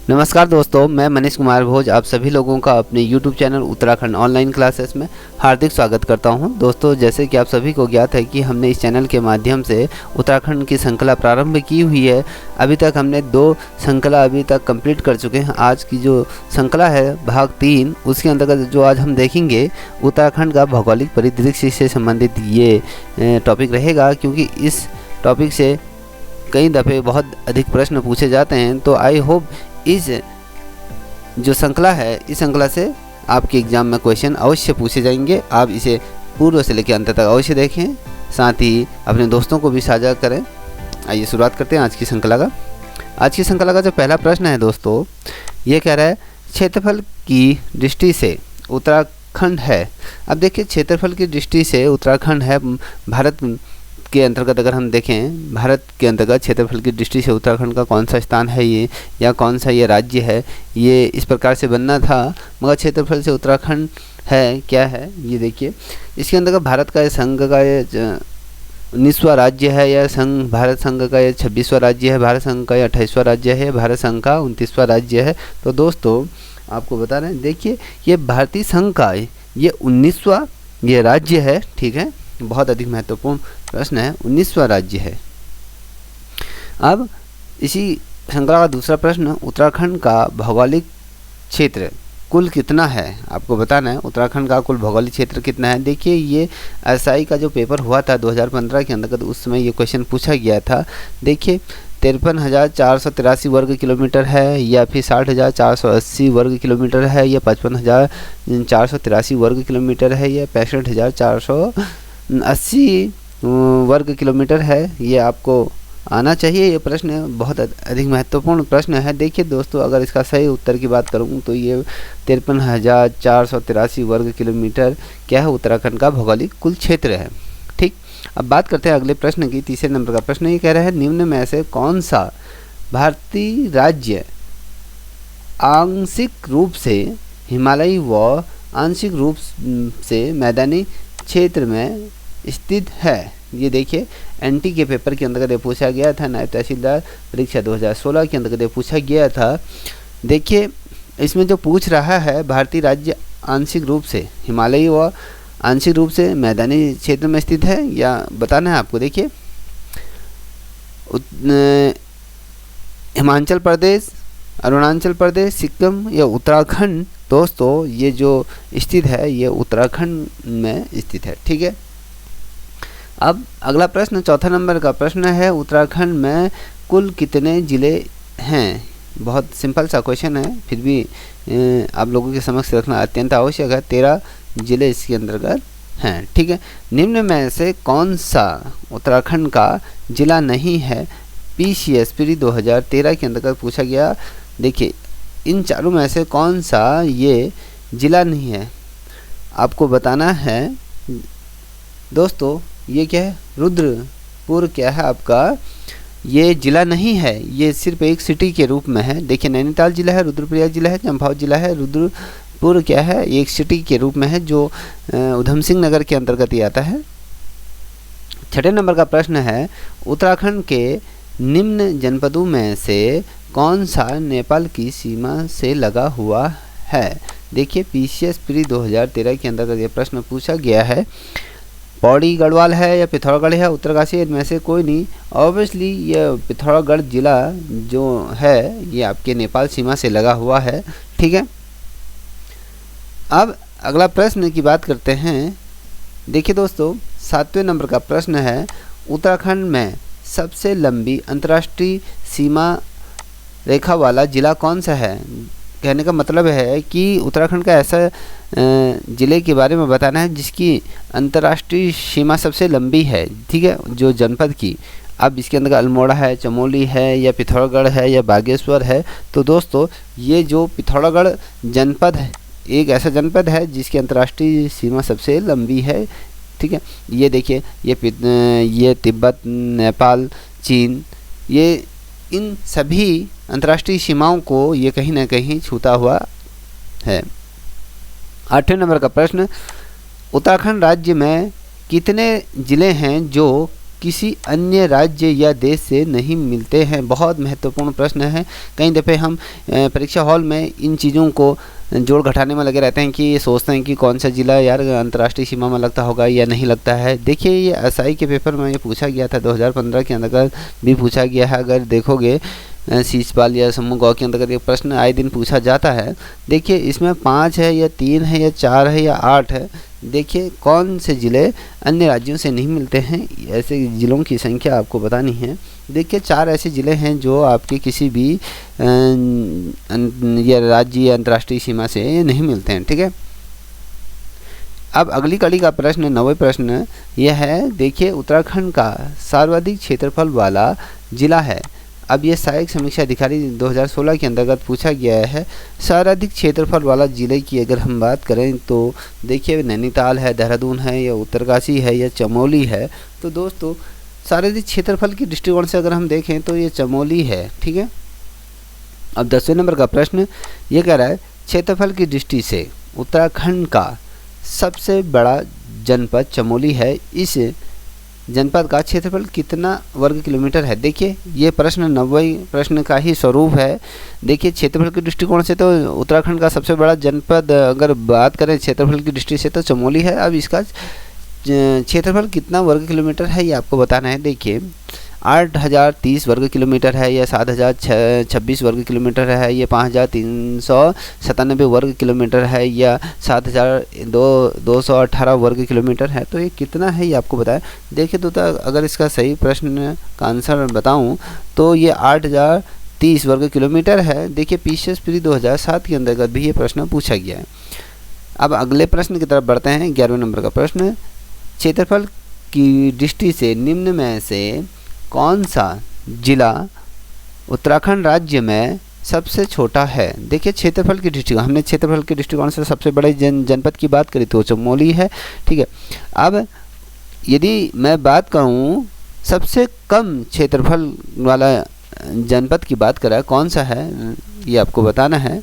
नमस्कार दोस्तों, मैं मनीष कुमार भोज आप सभी लोगों का अपने YouTube channel Uttarakhand online classes में हार्दिक स्वागत करता हूं। दोस्तों, जैसे कि आप सभी को ज्ञात है कि हमने इस चैनल के माध्यम से उत्तराखंड की श्रृंखला प्रारंभ की हुई है। अभी तक हमने 2 श्रृंखला अभी तक कंप्लीट कर चुके हैं। आज की जो श्रृंखला है भाग 3, उसके अंतर्गत जो आज हम देखेंगे उत्तराखंड का भौगोलिक परिदृश्य से संबंधित ये टॉपिक रहेगा, क्योंकि इस टॉपिक से कई दफ़े बहुत अधिक प्रश्न पूछे जाते हैं। तो आई होप इस जो श्रृंखला है, इस श्रृंखला से आपके एग्ज़ाम में क्वेश्चन अवश्य पूछे जाएंगे। आप इसे पूर्व से लेकर अंत तक अवश्य देखें, साथ ही अपने दोस्तों को भी साझा करें। आइए शुरुआत करते हैं आज की श्रृंखला का। आज की श्रृंखला का जो पहला प्रश्न है दोस्तों, ये कह रहा है क्षेत्रफल की दृष्टि से उत्तराखंड है। अब देखिए, क्षेत्रफल की दृष्टि से उत्तराखंड है भारत के अंतर्गत। अगर हम देखें भारत के अंतर्गत क्षेत्रफल की दृष्टि से उत्तराखंड का कौन सा स्थान है ये, या कौन सा ये राज्य है, ये इस प्रकार से बनना था, मगर क्षेत्रफल से उत्तराखंड है क्या है ये देखिए। इसके अंतर्गत भारत का संघ का ये 19वां राज्य है, या भारत संघ का ये 26वां राज्य है, भारत संघ का ये 28वां राज्य है, भारत संघ का 29वां राज्य है। तो दोस्तों आपको बता रहे हैं, देखिए ये भारतीय संघ का ये 19वां ये राज्य है, ठीक है। बहुत अधिक महत्वपूर्ण प्रश्न है, 19वां राज्य है। अब इसी श्रृंखला का दूसरा प्रश्न, उत्तराखंड का भौगोलिक क्षेत्र कुल कितना है, आपको बताना है उत्तराखंड का कुल भौगोलिक क्षेत्र कितना है। देखिए, ये एसआई का जो पेपर हुआ था 2015 के अंतर्गत, उस समय ये क्वेश्चन पूछा गया था। देखिए 53,483 वर्ग किलोमीटर है, या फिर 60,480 वर्ग किलोमीटर है, या 55,483 वर्ग किलोमीटर है, या 65,480 वर्ग किलोमीटर है। ये आपको आना चाहिए। ये प्रश्न बहुत अधिक महत्वपूर्ण प्रश्न है। देखिए दोस्तों, अगर इसका सही उत्तर की बात करूँ तो ये 53,483 वर्ग किलोमीटर क्या है, उत्तराखंड का भौगोलिक कुल क्षेत्र है, ठीक। अब बात करते हैं अगले प्रश्न की। तीसरे नंबर का प्रश्न ये कह रहा है, निम्न में से कौन सा भारतीय राज्य आंशिक रूप से हिमालयी व आंशिक रूप से मैदानी क्षेत्र में स्थित है। ये देखिए, एनटी के पेपर के अंतर्गत ये पूछा गया था, नायब तहसीलदार परीक्षा 2016 के अंतर्गत ये पूछा गया था। देखिए इसमें जो पूछ रहा है, भारतीय राज्य आंशिक रूप से हिमालयी व आंशिक रूप से मैदानी क्षेत्र में स्थित है, या बताना है आपको। देखिए हिमाचल प्रदेश, अरुणाचल प्रदेश, सिक्किम या उत्तराखंड। दोस्तों ये जो स्थित है ये उत्तराखंड में स्थित है, ठीक है। अब अगला प्रश्न, चौथा नंबर का प्रश्न है, उत्तराखंड में कुल कितने ज़िले हैं। बहुत सिंपल सा क्वेश्चन है, फिर भी आप लोगों के समक्ष रखना अत्यंत आवश्यक है। 13 ज़िले इसके अंतर्गत हैं, ठीक है। निम्न में से कौन सा उत्तराखंड का ज़िला नहीं है, PCSPD 2013 के अंतर्गत पूछा गया। देखिए इन चारों में से कौन सा ये ज़िला नहीं है, आपको बताना है दोस्तों। ये क्या है, रुद्रपुर क्या है आपका, ये ज़िला नहीं है, ये सिर्फ एक सिटी के रूप में है। देखिए नैनीताल ज़िला है, रुद्रप्रयाग ज़िला है, चंपावत ज़िला है, रुद्रपुर क्या है, एक सिटी के रूप में है, जो उधम सिंह नगर के अंतर्गत ही आता है। छठे नंबर का प्रश्न है, उत्तराखंड के निम्न जनपदों में से कौन सा नेपाल की सीमा से लगा हुआ है। देखिए PCSPD 2013 के अंतर्गत ये प्रश्न पूछा गया है। पौड़ी गढ़वाल है या पिथौरागढ़ है, उत्तरकाशी, इनमें से कोई नहीं। ऑब्वियसली ये पिथौरागढ़ जिला जो है ये आपके नेपाल सीमा से लगा हुआ है, ठीक है। अब अगला प्रश्न की बात करते हैं। देखिए दोस्तों, 7वें नंबर का प्रश्न है, उत्तराखंड में सबसे लंबी अंतर्राष्ट्रीय सीमा रेखा वाला ज़िला कौन सा है। कहने का मतलब है कि उत्तराखंड का ऐसा ज़िले के बारे में बताना है जिसकी अंतर्राष्ट्रीय सीमा सबसे लंबी है, ठीक है, जो जनपद की। अब इसके अंदर अल्मोड़ा है, चमोली है, या पिथौरागढ़ है, या बागेश्वर है। तो दोस्तों ये जो पिथौरागढ़ जनपद है, एक ऐसा जनपद है जिसकी अंतर्राष्ट्रीय सीमा सबसे लंबी है, ठीक है। ये देखिए, ये तिब्बत, नेपाल, चीन, ये इन सभी अंतर्राष्ट्रीय सीमाओं को ये कहीं ना कहीं छूता हुआ है। 8वें नंबर का प्रश्न, उत्तराखंड राज्य में कितने ज़िले हैं जो किसी अन्य राज्य या देश से नहीं मिलते हैं। बहुत महत्वपूर्ण प्रश्न है। कई दफ़े हम परीक्षा हॉल में इन चीज़ों को जोड़ घटाने में लगे रहते हैं कि ये सोचते हैं कि कौन सा ज़िला यार अंतर्राष्ट्रीय सीमा में लगता होगा या नहीं लगता है। देखिए ये एसआई के पेपर में ये पूछा गया था, 2015 के अंतर्गत भी पूछा गया है। अगर देखोगे शीशपाल या समूह गाँव के अंतर्गत ये प्रश्न आए दिन पूछा जाता है। देखिए इसमें 5 है या 3 है या 4 है या 8 है। देखिए कौन से ज़िले अन्य राज्यों से नहीं मिलते हैं, ऐसे ज़िलों की संख्या आपको बतानी है। देखिए 4 ऐसे ज़िले हैं जो आपके किसी भी या राज्य या अंतर्राष्ट्रीय सीमा से नहीं मिलते हैं, ठीक है। अब अगली कड़ी का प्रश्न 9वें प्रश्न यह है। देखिए उत्तराखंड का सर्वाधिक क्षेत्रफल वाला ज़िला है। अब ये सहायक समीक्षा अधिकारी 2016 के अंतर्गत पूछा गया है। सर्वाधिक क्षेत्रफल वाला ज़िले की अगर हम बात करें तो देखिए नैनीताल है, देहरादून है या उत्तरकाशी है या चमोली है। तो दोस्तों सर्वाधिक क्षेत्रफल की दृष्टिकोण से अगर हम देखें तो ये चमोली है, ठीक है। अब 10वें नंबर का प्रश्न ये कह रहा है क्षेत्रफल की दृष्टि से उत्तराखंड का सबसे बड़ा जनपद चमोली है। इस जनपद का क्षेत्रफल कितना वर्ग किलोमीटर है। देखिए ये प्रश्न 90वें प्रश्न का ही स्वरूप है। देखिए क्षेत्रफल के दृष्टिकोण से तो उत्तराखंड का सबसे बड़ा जनपद अगर बात करें क्षेत्रफल की दृष्टि से तो चमोली है। अब इसका क्षेत्रफल कितना वर्ग किलोमीटर है ये आपको बताना है। देखिए 8030 वर्ग किलोमीटर है या 7026 वर्ग किलोमीटर है, ये 5397 वर्ग किलोमीटर है या 7218 वर्ग किलोमीटर है। तो ये कितना है ये आपको बताएं। देखिए तो अगर इसका सही प्रश्न का आंसर बताऊं तो ये 8030 वर्ग किलोमीटर है। देखिए पीसीएस प्री 2007 के अंतर्गत भी ये प्रश्न पूछा गया है। अब अगले प्रश्न की तरफ बढ़ते हैं। 11वें नंबर का प्रश्न क्षेत्रफल की दृष्टि से निम्न में से कौन सा जिला उत्तराखंड राज्य में सबसे छोटा है। देखिए क्षेत्रफल की दृष्टिकोण, हमने क्षेत्रफल के दृष्टिकोण से सबसे बड़े जनपद की बात करी तो चमोली है, ठीक है। अब यदि मैं बात करूं सबसे कम क्षेत्रफल वाला जनपद की बात करें कौन सा है ये आपको बताना है।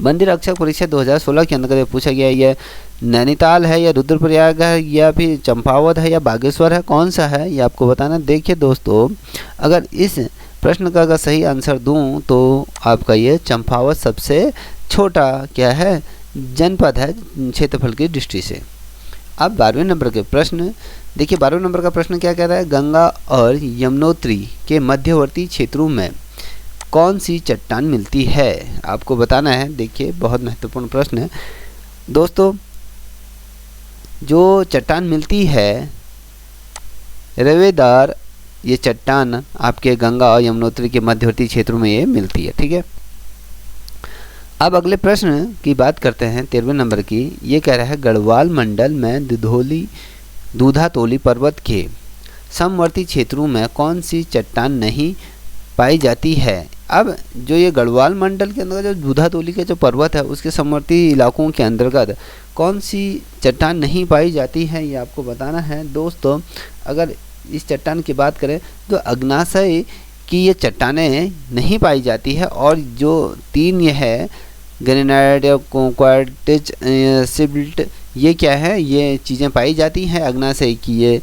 मंदिर रक्षक परीक्षा 2016 के अंतर्गत पूछा गया ये नैनीताल है या रुद्रप्रयाग है या फिर चंपावत है या बागेश्वर है, कौन सा है ये आपको बताना। देखिए दोस्तों अगर इस प्रश्न का अगर सही आंसर दूं तो आपका ये चंपावत सबसे छोटा क्या है जनपद है क्षेत्रफल की दृष्टि से। अब 12वें नंबर के प्रश्न देखिए 12वें नंबर का प्रश्न क्या कह रहा है। गंगा और यमुनोत्री के मध्यवर्ती क्षेत्रों में कौन सी चट्टान मिलती है आपको बताना है। देखिए बहुत महत्वपूर्ण प्रश्न है दोस्तों। जो चट्टान मिलती है रवेदार ये चट्टान आपके गंगा और यमुनोत्री के मध्यवर्ती क्षेत्रों में ये मिलती है, ठीक है। अब अगले प्रश्न की बात करते हैं 13वें नंबर की। ये कह रहा है गढ़वाल मंडल में दूधातोली पर्वत के समवर्ती क्षेत्रों में कौन सी चट्टान नहीं पाई जाती है। अब जो ये गढ़वाल मंडल के अंदर जो दूधातोली का जो पर्वत है उसके समवर्ती इलाकों के अंतर्गत कौन सी चट्टान नहीं पाई जाती है ये आपको बताना है। दोस्तों अगर इस चट्टान की बात करें तो अग्नाशय की ये चट्टानें नहीं पाई जाती है और जो 3 ये है ग्रेनाइट या क्वार्टिज सिल्ट ये क्या है ये चीज़ें पाई जाती हैं। अग्नाशय की ये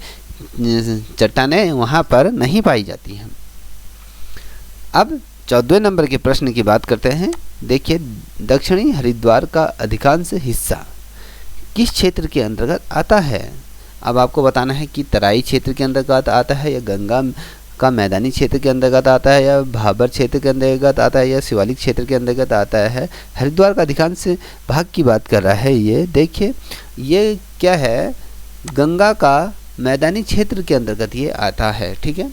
चट्टानें वहाँ पर नहीं पाई जाती हैं। अब 14वें नंबर के प्रश्न की बात करते हैं। देखिए दक्षिणी हरिद्वार का अधिकांश हिस्सा किस क्षेत्र के अंतर्गत आता है। अब आपको बताना है कि तराई क्षेत्र के अंतर्गत आता है या गंगा का मैदानी क्षेत्र के अंतर्गत आता है या भाबर क्षेत्र के अंतर्गत आता है या शिवालिक क्षेत्र के अंतर्गत आता है। हरिद्वार का अधिकांश भाग की बात कर रहा है ये। देखिए ये क्या है गंगा का मैदानी क्षेत्र के अंतर्गत ये आता है, ठीक है।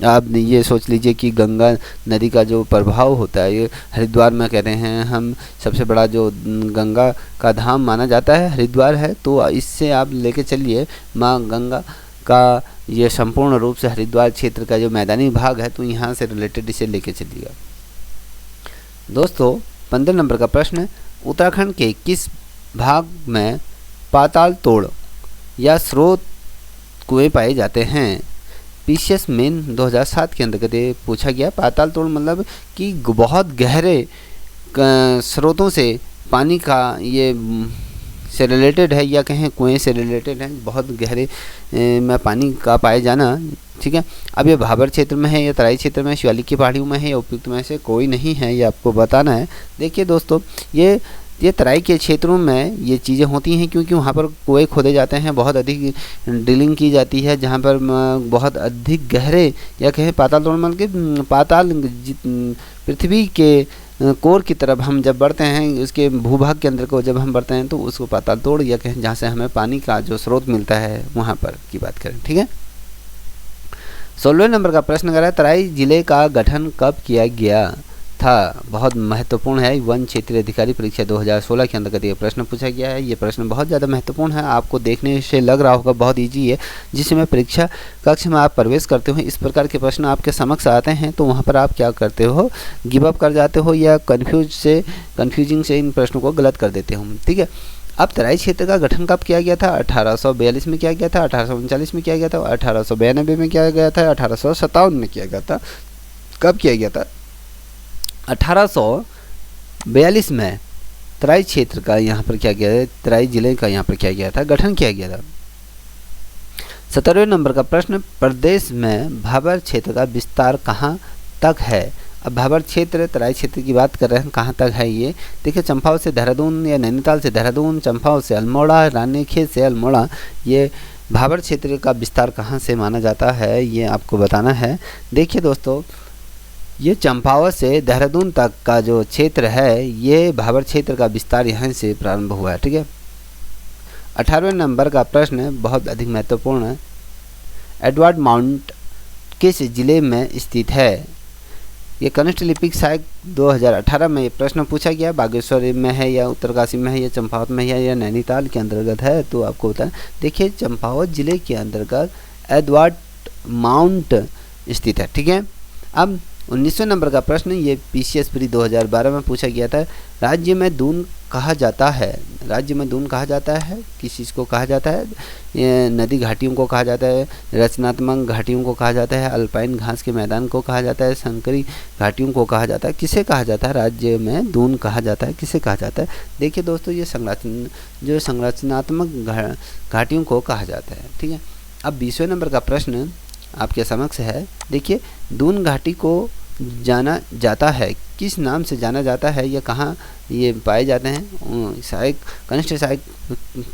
आप ये सोच लीजिए कि गंगा नदी का जो प्रभाव होता है ये हरिद्वार में कहते हैं हम सबसे बड़ा जो गंगा का धाम माना जाता है हरिद्वार है। तो इससे आप लेके चलिए माँ गंगा का ये संपूर्ण रूप से हरिद्वार क्षेत्र का जो मैदानी भाग है तो यहाँ से रिलेटेड इसे लेके चलिएगा। दोस्तों 15 नंबर का प्रश्न उत्तराखंड के किस भाग में पाताल तोड़ या स्रोत कुएं पाए जाते हैं। पीसीएस मेन 2007 के अंतर्गत पूछा गया। पाताल तोड़ मतलब कि बहुत गहरे स्रोतों से पानी का ये से रिलेटेड है या कहें कुएं से रिलेटेड है, बहुत गहरे में पानी का पाए जाना, ठीक है। अब ये भाबर क्षेत्र में है या तराई क्षेत्र में, शिवालिक की पहाड़ियों में है या उपयुक्त में से कोई नहीं है, ये आपको बताना है। देखिए दोस्तों, ये तराई के क्षेत्रों में ये चीज़ें होती हैं क्योंकि वहाँ पर कुएं खोदे जाते हैं, बहुत अधिक ड्रिलिंग की जाती है, जहाँ पर बहुत अधिक गहरे या कहें पाताल तोड़ मतलब कि पाताल पृथ्वी के कोर की तरफ हम जब बढ़ते हैं, उसके भूभाग के अंदर को जब हम बढ़ते हैं तो उसको पाताल तोड़ या कहें जहाँ से हमें पानी का जो स्रोत मिलता है वहाँ पर की बात करें, ठीक है। 16वें नंबर का प्रश्न कर रहा है, तराई जिले का गठन कब किया गया था? बहुत महत्वपूर्ण है, वन क्षेत्रीय अधिकारी परीक्षा 2016 के अंतर्गत ये प्रश्न पूछा गया है। ये प्रश्न बहुत ज़्यादा महत्वपूर्ण है, आपको देखने से लग रहा होगा बहुत इजी है। जिसमें परीक्षा कक्ष में आप प्रवेश करते हो, इस प्रकार के प्रश्न आपके समक्ष आते हैं तो वहाँ पर आप क्या करते हो, गिव अप कर जाते हो या कन्फ्यूजिंग से इन प्रश्नों को गलत कर देते हो, ठीक है। अब तराई क्षेत्र का गठन कब किया गया था? 1842 में किया गया था, 1839 में किया गया था, 1892 में किया गया था, 1857 में किया गया था। कब किया गया था? 1842 में तराई क्षेत्र का यहाँ पर क्या गया, तराई जिले का यहाँ पर क्या गया था, गठन किया गया था। 17वें नंबर का प्रश्न, प्रदेश में भाबर क्षेत्र का विस्तार कहाँ तक है? अब भाबर क्षेत्र तराई क्षेत्र की बात कर रहे हैं, कहाँ तक है ये देखिए, चंपावत से देहरादून या नैनीताल से देहरादून, चंपावत से अल्मोड़ा, रानीखेत से अल्मोड़ा, ये भाबर क्षेत्र का विस्तार कहाँ से माना जाता है ये आपको बताना है। देखिए दोस्तों, ये चंपावत से देहरादून तक का जो क्षेत्र है ये भाबर क्षेत्र का विस्तार यहाँ से प्रारंभ हुआ है, ठीक है। 18वें नंबर का प्रश्न बहुत अधिक महत्वपूर्ण है, एडवर्ड माउंट किस जिले में स्थित है? ये कनिष्ठ लिपिक साहिक 2018 में ये प्रश्न पूछा गया, बागेश्वर में है या उत्तरकाशी में है या चंपावत में है या नैनीताल के अंतर्गत है, तो आपको बताएं। देखिए चंपावत जिले के अंतर्गत एडवर्ड माउंट स्थित है, ठीक है। अब 19वें नंबर का प्रश्न, ये PCS प्री 2012 में पूछा गया था, राज्य में दून कहा जाता है, राज्य में दून कहा जाता है, किस चीज़ को कहा जाता है? ये नदी घाटियों को कहा जाता है, रचनात्मक घाटियों को कहा जाता है, अल्पाइन घास के मैदान को कहा जाता है, संकरी घाटियों को कहा जाता है, किसे कहा जाता है? राज्य में दून कहा जाता है, किसे कहा जाता है? देखिए दोस्तों, ये संरचनात्मक घाटियों को कहा जाता है, ठीक है। अब 20वें नंबर का प्रश्न आपके समक्ष है, देखिए दून घाटी को जाना जाता है, किस नाम से जाना जाता है या कहाँ ये पाए जाते हैं? सहायक कनिष्ठ सहायक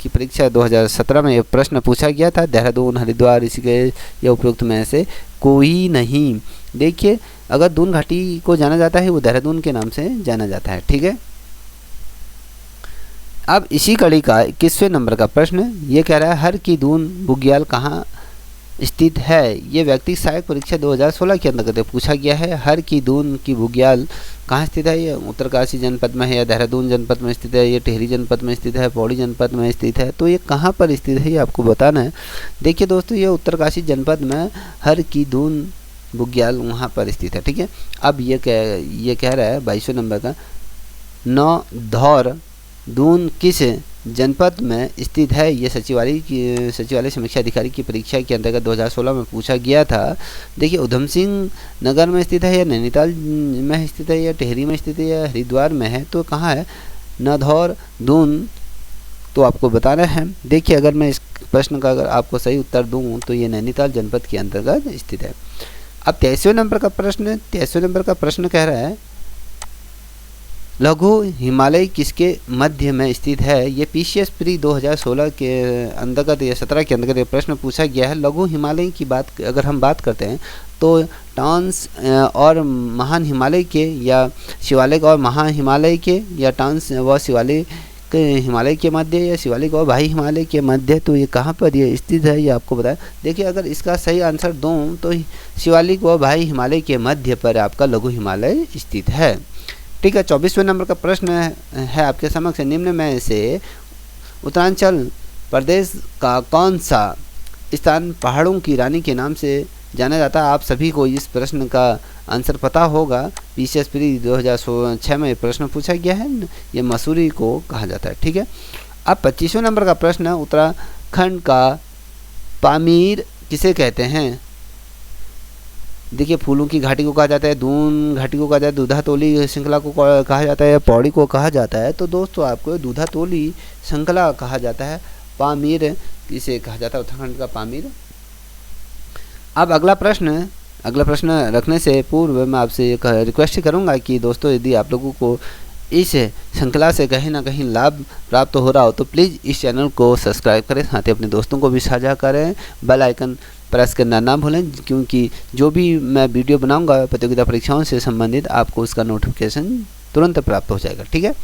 की परीक्षा 2017 में ये प्रश्न पूछा गया था, देहरादून, हरिद्वार, ऋषिकेश या उपरोक्त में से कोई नहीं। देखिए अगर दून घाटी को जाना जाता है वो देहरादून के नाम से जाना जाता है, ठीक है। अब इसी कड़ी का 21वें नंबर का प्रश्न ये कह रहा है, हर की दून बुग्याल कहाँ स्थित है? ये व्यक्तिगत सहायक परीक्षा 2016 के अंतर्गत पूछा गया है। हर की दून की बुग्याल कहाँ स्थित है? ये उत्तरकाशी जनपद में है या देहरादून जनपद में स्थित है, ये टिहरी जनपद में स्थित है, पौड़ी जनपद में स्थित है, तो ये कहाँ पर स्थित है ये आपको बताना है। देखिए दोस्तों, ये उत्तरकाशी जनपद में हर की दून बुग्याल वहाँ पर स्थित है, ठीक है। अब ये कह रहा है 22वें नंबर का, नौधौर दून किस जनपद में स्थित है? ये सचिवालय समीक्षा अधिकारी की परीक्षा के अंतर्गत 2016 में पूछा गया था। देखिए उधम सिंह नगर में स्थित है या नैनीताल में स्थित है या टिहरी में स्थित है या हरिद्वार में है, तो कहाँ है? नौधौर दून, तो आपको बताना है। देखिए अगर मैं इस प्रश्न का अगर आपको सही उत्तर दूँ तो ये नैनीताल जनपद के अंतर्गत स्थित है। अब 23वें नंबर का प्रश्न कह रहा है, लघु हिमालय किसके मध्य में स्थित है? ये PCS प्री 2016 के अंतर्गत या 17 के अंतर्गत ये प्रश्न पूछा गया है। लघु हिमालय की बात अगर हम बात करते हैं तो टांस और महान हिमालय के या शिवालिक और महा हिमालय के या टांस व शिवालिक हिमालय के मध्य या शिवालिक और भाई हिमालय के मध्य, तो ये कहाँ पर ये स्थित है ये आपको बताएं। देखिए अगर इसका सही आंसर दूँ तो शिवालिक व भाई हिमालय के मध्य पर आपका लघु हिमालय स्थित है, ठीक है। 24वें नंबर का प्रश्न है आपके समक्ष, निम्न में से उत्तरांचल प्रदेश का कौन सा स्थान पहाड़ों की रानी के नाम से जाना जाता है? आप सभी को इस प्रश्न का आंसर पता होगा, PCS प्री 2006 में प्रश्न पूछा गया है, ये मसूरी को कहा जाता है, ठीक है। अब 25वें नंबर का प्रश्न है, उत्तराखंड का पामीर किसे कहते हैं? देखिए फूलों की घाटी को कहा जाता है, दून घाटी को कहा जाता है, दूधातोली श्रृंखला को कहा जाता है, पौड़ी को कहा जाता है। तो दोस्तों आपको दूधातोली श्रृंखला कहा जाता है, पामीर इसे कहा जाता है, उत्तराखंड का पामीर। अब अगला प्रश्न रखने से पूर्व मैं आपसे एक रिक्वेस्ट करूंगा कि दोस्तों यदि आप लोगों को इस श्रृंखला से कहीं ना कहीं लाभ प्राप्त हो रहा हो तो प्लीज़ इस चैनल को सब्सक्राइब करें, साथ ही अपने दोस्तों को भी साझा करें, बेल आइकन प्रेस करना ना भूलें, क्योंकि जो भी मैं वीडियो बनाऊंगा प्रतियोगिता परीक्षाओं से संबंधित आपको उसका नोटिफिकेशन तुरंत प्राप्त हो जाएगा। ठीक है,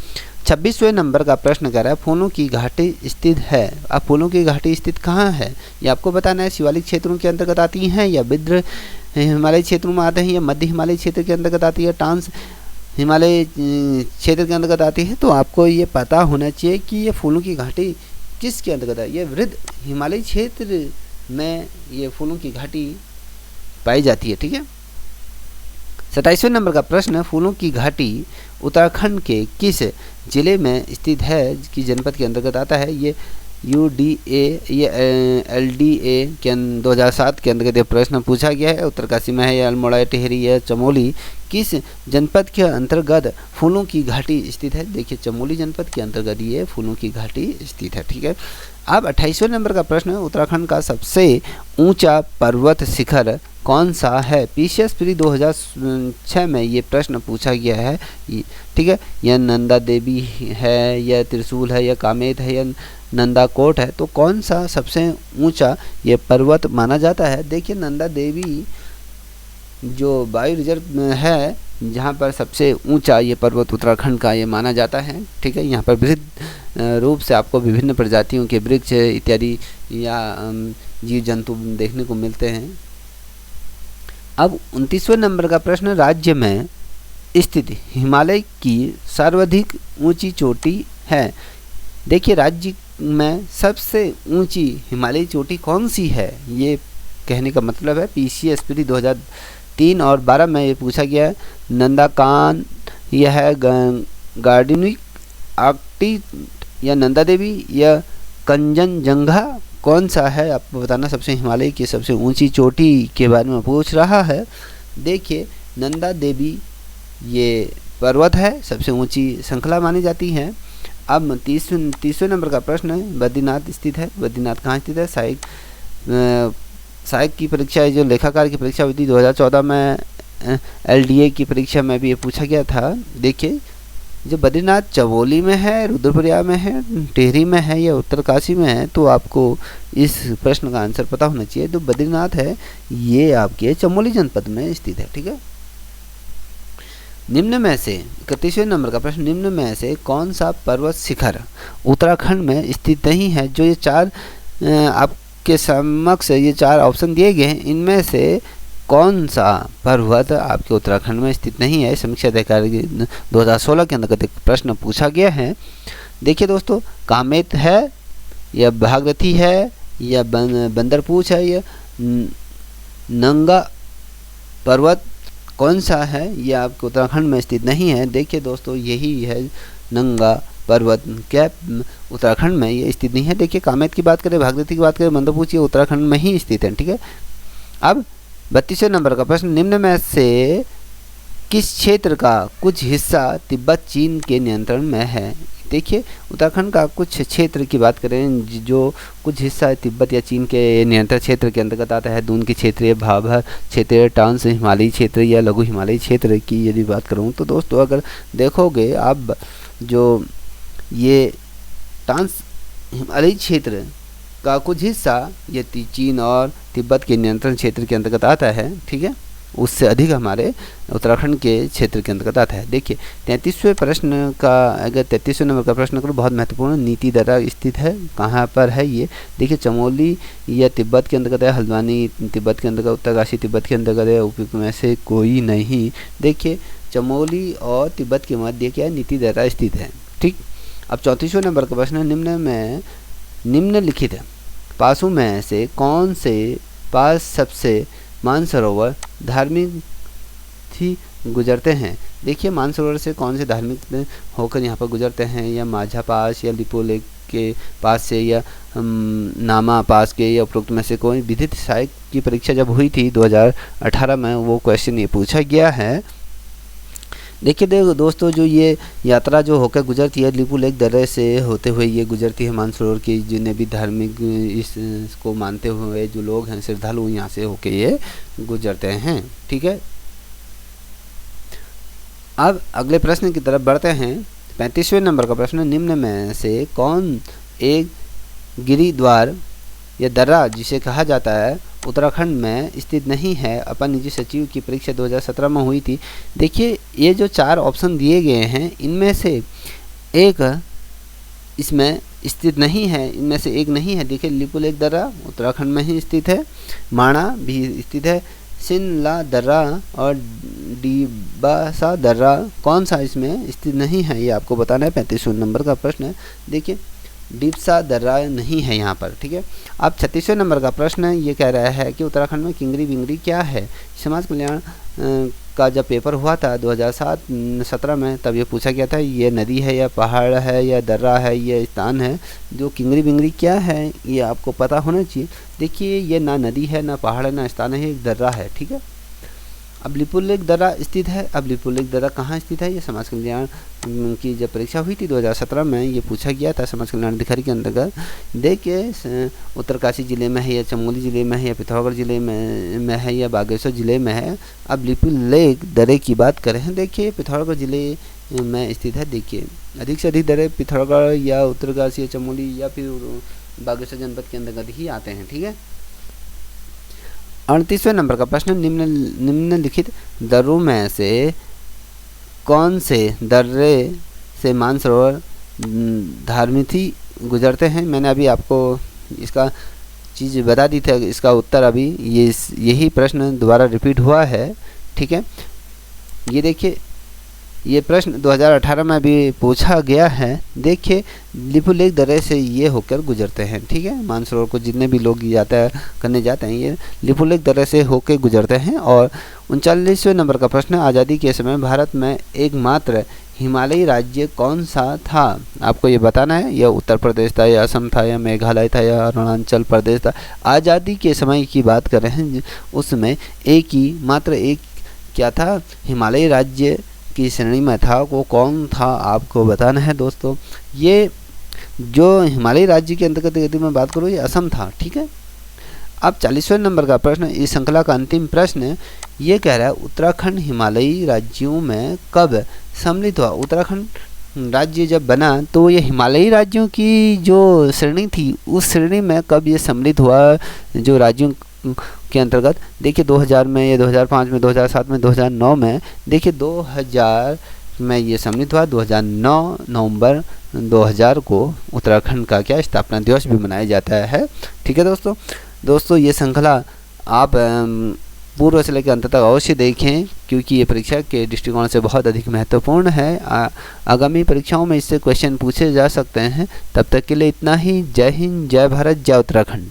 26वें नंबर का प्रश्न कह रहा है फूलों की घाटी स्थित है। अब फूलों की घाटी स्थित कहाँ है ये आपको बताना है। शिवालिक क्षेत्रों के अंतर्गत आती हैं या विद्र हिमालयी क्षेत्रों में आते हैं या मध्य हिमालयी क्षेत्र के अंतर्गत आती है, ट्रांस हिमालय क्षेत्र के अंतर्गत आती है। तो आपको ये पता होना चाहिए कि ये फूलों की घाटी किसके अंतर्गत है। ये वृद्ध हिमालयी क्षेत्र में ये फूलों की घाटी पाई जाती है। ठीक है, 27वें नंबर का प्रश्न फूलों की घाटी उत्तराखंड के किस जिले में स्थित है कि जनपद के अंतर्गत आता है। ये UDA ये LDA के 2007 के अंतर्गत ये प्रश्न पूछा गया है। उत्तरकाशी में है या अल्मोड़ा, टिहरी या चमोली, किस जनपद के अंतर्गत फूलों की घाटी स्थित है। देखिए चमोली जनपद के अंतर्गत ये फूलों की घाटी स्थित है। ठीक है, अब 28वें नंबर का प्रश्न उत्तराखंड का सबसे ऊंचा पर्वत शिखर कौन सा है। PCS प्री 2006 में ये प्रश्न पूछा गया है। ठीक है, यह नंदा देवी है या त्रिशूल है या कामेत है या नंदाकोट है। तो कौन सा सबसे ऊंचा ये पर्वत माना जाता है। देखिए नंदा देवी जो बायो रिजर्व है जहाँ पर सबसे ऊंचा ये पर्वत उत्तराखंड का ये माना जाता है। ठीक है, यहाँ पर विविध रूप से आपको विभिन्न प्रजातियों के वृक्ष इत्यादि या जीव जंतु देखने को मिलते हैं। अब 29वें नंबर का प्रश्न राज्य में स्थित हिमालय की सर्वाधिक ऊंची चोटी है। देखिए राज्य में सबसे ऊंची हिमालयी चोटी कौन सी है ये कहने का मतलब है। PCS प्री 2003 और 12 में ये पूछा गया है। नंदाकान यह है, गार्डनिक आक्टी या नंदा देवी या कंचनजंगा कौन सा है आपको बताना। सबसे हिमालय की सबसे ऊंची चोटी के बारे में पूछ रहा है। देखिए नंदा देवी ये पर्वत है, सबसे ऊंची श्रृंखला मानी जाती है। अब 30वें नंबर का प्रश्न बद्रीनाथ स्थित है। बद्रीनाथ कहाँ स्थित है। सहायक की परीक्षा जो लेखाकार की परीक्षा हुई थी 2014 में, LDA की परीक्षा में भी ये पूछा गया था। देखिए जो बद्रीनाथ चमोली में है, रुद्रप्रयाग में है, टिहरी में है या उत्तरकाशी में है, तो आपको इस प्रश्न का आंसर पता होना चाहिए। तो बद्रीनाथ है ये आपके चमोली जनपद में स्थित है। ठीक है, निम्न में से 31वें नंबर का प्रश्न निम्न में से कौन सा पर्वत शिखर उत्तराखंड में स्थित नहीं है। जो ये चार आपके समक्ष ये चार ऑप्शन दिए गए हैं, इनमें से कौन सा पर्वत आपके उत्तराखंड में स्थित नहीं है। समीक्षा अधिकारी 2016 के अंतर्गत एक प्रश्न पूछा गया है। देखिए दोस्तों कामेत है या भागीरथी है या बंदरपूछ है या नंगा पर्वत कौन सा है, ये आपके उत्तराखंड में स्थित नहीं है। देखिए दोस्तों यही है नंगा पर्वत, क्या उत्तराखंड में ये स्थित नहीं है। देखिए कामेत की बात करें, भागीरथी की बात करें, बंदरपूछ ये उत्तराखंड में ही स्थित है। ठीक है, अब 32वें नंबर का प्रश्न निम्न में से किस क्षेत्र का कुछ हिस्सा तिब्बत चीन के नियंत्रण में है। देखिए उत्तराखंड का कुछ क्षेत्र की बात करें जो कुछ हिस्सा तिब्बत या चीन के नियंत्रण क्षेत्र के अंतर्गत आता है। दून की क्षेत्र, भाभर क्षेत्र, ट्रांस हिमालयी क्षेत्र या लघु हिमालयी क्षेत्र की यदि बात करूं तो दोस्तों अगर देखोगे आप जो ये ट्रांस हिमालयी क्षेत्र का कुछ हिस्सा ये चीन और तिब्बत के नियंत्रण क्षेत्र के अंतर्गत आता है। ठीक है, उससे अधिक हमारे उत्तराखंड के क्षेत्र के अंतर्गत आता है। देखिए 33वें प्रश्न का अगर 33वें नंबर का प्रश्न करो, बहुत महत्वपूर्ण, नीति दर्रा स्थित है कहाँ पर है ये। देखिए चमोली या तिब्बत के अंतर्गत है, हल्द्वानी तिब्बत के अंतर्गत, उत्तरकाशी तिब्बत के अंतर्गत है, उपयुक्त में से कोई नहीं। देखिए चमोली और तिब्बत के मध्य क्या है, नीति दर्रा स्थित है। ठीक, अब 34वें नंबर का प्रश्न निम्नलिखित पासों में से कौन से पास सबसे मानसरोवर धार्मिक थी गुजरते हैं। देखिए मानसरोवर से कौन से धार्मिक होकर यहाँ पर गुजरते हैं, या माझा पास या लिपो लेक के पास से, या नामा पास के, या उपरोक्त में से कोई। विधिक सहायक की परीक्षा जब हुई थी 2018 में, वो क्वेश्चन ये पूछा गया है। देखिए दोस्तों, जो ये यात्रा जो होकर गुजरती है लिपू लेक दर्रे से होते हुए ये गुजरती है मानसरोवर की, जिन्हें भी धार्मिक इसको मानते हुए जो लोग हैं श्रद्धालु, यहाँ से होके ये गुजरते हैं। ठीक है, अब अगले प्रश्न की तरफ बढ़ते हैं। 35वें नंबर का प्रश्न, निम्न में से कौन एक गिरिद्वार या दर्रा जिसे कहा जाता है उत्तराखंड में स्थित नहीं है। अपर निजी सचिव की परीक्षा 2017 में हुई थी। देखिए ये जो 4 ऑप्शन दिए गए हैं, इनमें से एक इसमें स्थित नहीं है, इनमें से एक नहीं है। देखिए लिपू लेक दर्रा उत्तराखंड में ही स्थित है, माणा भी स्थित है, सिनला दर्रा और डिबासा दर्रा कौन सा इसमें स्थित नहीं है, ये आपको बताना है। 35वें नंबर का प्रश्न है। देखिए डिबसा दर्रा नहीं है यहाँ पर। ठीक है, अब 36वें नंबर का प्रश्न है, ये कह रहा है कि उत्तराखंड में किंगरी बिंगरी क्या है। समाज कल्याण का जब पेपर हुआ था 2017 में, तब ये पूछा गया था ये नदी है या पहाड़ है या दर्रा है या स्थान है। जो किंगरी बिंगरी क्या है ये आपको पता होना चाहिए। देखिए ये ना नदी है, ना पहाड़ है, ना स्थान है, एक दर्रा है। ठीक है, अब लिपू लेक दर्रा स्थित है। अब लिपू लेक दर्रा कहाँ स्थित है, ये समाज कल्याण की जब परीक्षा हुई थी 2017 में, ये पूछा गया था समाज कल्याण अधिकारी के अंतर्गत। देखिए उत्तरकाशी ज़िले में है, या चमोली ज़िले में है, या पिथौरागढ़ ज़िले में है, या बागेश्वर ज़िले में है। अब लिपू लेक दर्रे की बात करें, देखिए पिथौरागढ़ ज़िले में स्थित है। देखिए अधिक से अधिक दर्रे पिथौरागढ़ या उत्तरकाशी या चमोली या फिर बागेश्वर जनपद के अंतर्गत ही आते हैं। ठीक है, 38वें नंबर का प्रश्न, निम्नलिखित दर्रों में से कौन से दर्रे से मानसरोवर धार्मिथी गुजरते हैं। मैंने अभी आपको इसका चीज़ बता दी थी, इसका उत्तर अभी यही प्रश्न दोबारा रिपीट हुआ है। ठीक है, ये देखिए ये प्रश्न 2018 में भी पूछा गया है। देखिए लिपू लेक दर्रे से ये होकर गुजरते हैं। ठीक है, मानसरोवर को जितने भी लोग करने जाते हैं ये लिपू लेक दर्रे से होकर गुजरते हैं। और 39वें नंबर का प्रश्न, आज़ादी के समय भारत में एकमात्र हिमालयी राज्य कौन सा था। आपको ये बताना है, यह उत्तर प्रदेश था, या असम था, या मेघालय था, या अरुणाचल प्रदेश था। आज़ादी के समय की बात कर रहे हैं, उसमें मात्र एक क्या था, हिमालयी राज्य की श्रेणी में था। वो कौन था आपको बताना है दोस्तों। ये जो हिमालयी राज्य के अंतर्गत यदि मैं बात करूँ, ये असम था। ठीक है, अब 40वें नंबर का प्रश्न, इस श्रृंखला का अंतिम प्रश्न ये कह रहा है उत्तराखंड हिमालयी राज्यों में कब सम्मिलित हुआ। उत्तराखंड राज्य जब बना तो ये हिमालयी राज्यों की जो श्रेणी थी उस श्रेणी में कब ये सम्मिलित हुआ, जो राज्यों के अंतर्गत। देखिए 2000 में, या 2005 में, 2007 में, 2009 में। देखिए 2000 में ये सम्मिलित हुआ। 2009 नवंबर 2000 को उत्तराखंड का क्या स्थापना दिवस भी मनाया जाता है। ठीक है दोस्तों ये श्रृंखला आप पूर्व से लेकर अंत तक अवश्य देखें, क्योंकि ये परीक्षा के दृष्टिकोण से बहुत अधिक महत्वपूर्ण है। आगामी परीक्षाओं में इससे क्वेश्चन पूछे जा सकते हैं। तब तक के लिए इतना ही। जय हिंद, जय भारत, जय उत्तराखंड।